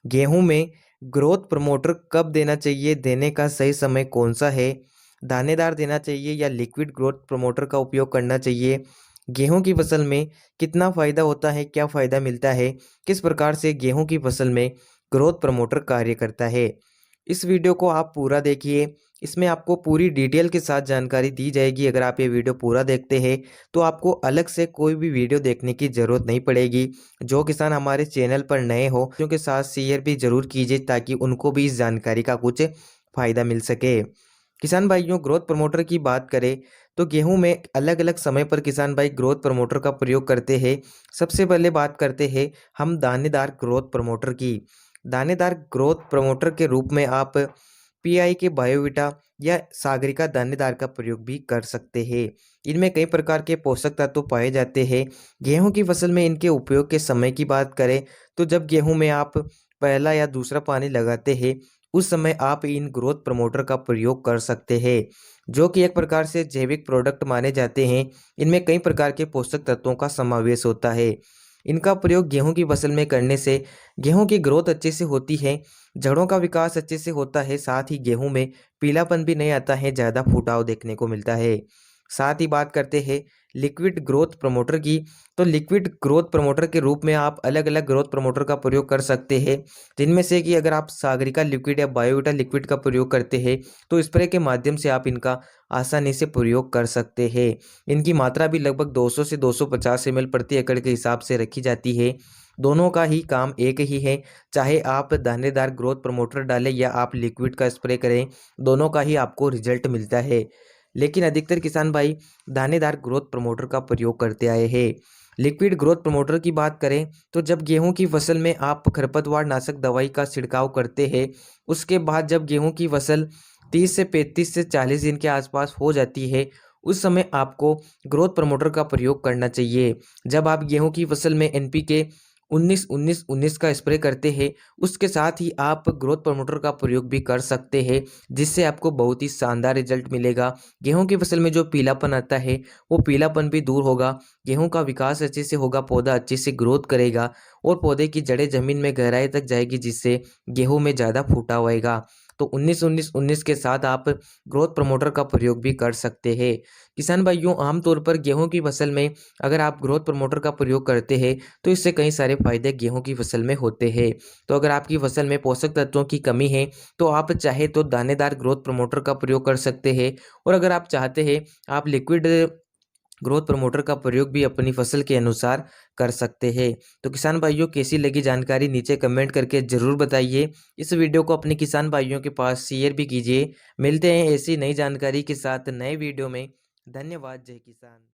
गेहूं में growth promoter कब देना चाहिए, देने का सही समय कौन सा है, दानेदार देना चाहिए या लिक्विड ग्रोथ प्रमोटर का उपयोग करना चाहिए, गेहूं की फसल में कितना फायदा होता है, क्या फायदा मिलता है, किस प्रकार से गेहूं की फसल में ग्रोथ प्रमोटर कार्य करता है। इस वीडियो को आप पूरा देखिए। इसमें आपको पूरी डिटेल के साथ जानकारी दी जाएगी। अगर आप ये वीडियो पूरा देखते हैं तो आपको अलग से कोई भी वीडियो देखने की ज़रूरत नहीं पड़ेगी। जो किसान हमारे चैनल पर नए हो उनके साथ शेयर भी ज़रूर कीजिए ताकि उनको भी इस जानकारी का कुछ फ़ायदा मिल सके। किसान भाइयों, ग्रोथ प्रमोटर की बात करें तो गेहूं में अलग अलग समय पर किसान भाई ग्रोथ प्रमोटर का प्रयोग करते हैं। सबसे पहले बात करते हैं हम दानेदार ग्रोथ प्रमोटर की। दानेदार ग्रोथ प्रमोटर के रूप में आप पीआई के बायोविटा या सागरिका दानेदार का प्रयोग भी कर सकते हैं। इनमें कई प्रकार के पोषक तत्व पाए जाते हैं। गेहूं की फसल में इनके उपयोग के समय की बात करें तो जब गेहूं में आप पहला या दूसरा पानी लगाते हैं उस समय आप इन ग्रोथ प्रमोटर का प्रयोग कर सकते हैं, जो कि एक प्रकार से जैविक प्रोडक्ट माने जाते हैं। इनमें कई प्रकार के पोषक तत्वों का समावेश होता है। इनका प्रयोग गेहूं की फसल में करने से गेहूं की ग्रोथ अच्छे से होती है, जड़ों का विकास अच्छे से होता है, साथ ही गेहूं में पीलापन भी नहीं आता है, ज़्यादा फुटाव देखने को मिलता है। साथ ही बात करते हैं लिक्विड ग्रोथ प्रमोटर की। तो लिक्विड ग्रोथ प्रमोटर के रूप में आप अलग अलग ग्रोथ प्रमोटर का प्रयोग कर सकते हैं, जिनमें से कि अगर आप सागरिका लिक्विड या बायोविटा लिक्विड का प्रयोग करते हैं तो स्प्रे के माध्यम से आप इनका आसानी से प्रयोग कर सकते हैं। इनकी मात्रा भी लगभग 200 से 250 ml प्रति एकड़ के हिसाब से रखी जाती है। दोनों का ही काम एक ही है, चाहे आप दानेदार ग्रोथ प्रमोटर डालें या आप लिक्विड का स्प्रे करें, दोनों का ही आपको रिजल्ट मिलता है। लेकिन अधिकतर किसान भाई दानेदार ग्रोथ प्रमोटर का प्रयोग करते आए हैं। लिक्विड ग्रोथ प्रमोटर की बात करें तो जब गेहूं की फसल में आप खरपतवार नाशक दवाई का छिड़काव करते हैं, उसके बाद जब गेहूं की फसल 30 से 35 से 40 दिन के आसपास हो जाती है, उस समय आपको ग्रोथ प्रमोटर का प्रयोग करना चाहिए। जब आप गेहूं की फसल में एनपीके 19-19-19 का स्प्रे करते हैं, उसके साथ ही आप ग्रोथ प्रमोटर का प्रयोग भी कर सकते हैं, जिससे आपको बहुत ही शानदार रिजल्ट मिलेगा। गेहूं की फसल में जो पीलापन आता है वो पीलापन भी दूर होगा, गेहूं का विकास अच्छे से होगा, पौधा अच्छे से ग्रोथ करेगा और पौधे की जड़ें जमीन में गहराई तक जाएगी, जिससे गेहूं में ज़्यादा फूटाव आएगा। तो 19-19-19 के साथ आप ग्रोथ प्रमोटर का प्रयोग भी कर सकते हैं। किसान भाइयों, आमतौर पर गेहूं की फसल में अगर आप ग्रोथ प्रमोटर का प्रयोग करते हैं तो इससे कई सारे फायदे गेहूं की फसल में होते हैं। तो अगर आपकी फसल में पोषक तत्वों की कमी है तो आप चाहे तो दानेदार ग्रोथ प्रमोटर का प्रयोग कर सकते हैं, और अगर आप चाहते हैं आप लिक्विड ग्रोथ प्रमोटर का प्रयोग भी अपनी फसल के अनुसार कर सकते हैं। तो किसान भाइयों, कैसी लगी जानकारी नीचे कमेंट करके ज़रूर बताइए। इस वीडियो को अपने किसान भाइयों के पास शेयर भी कीजिए। मिलते हैं ऐसी नई जानकारी के साथ नए वीडियो में। धन्यवाद। जय किसान।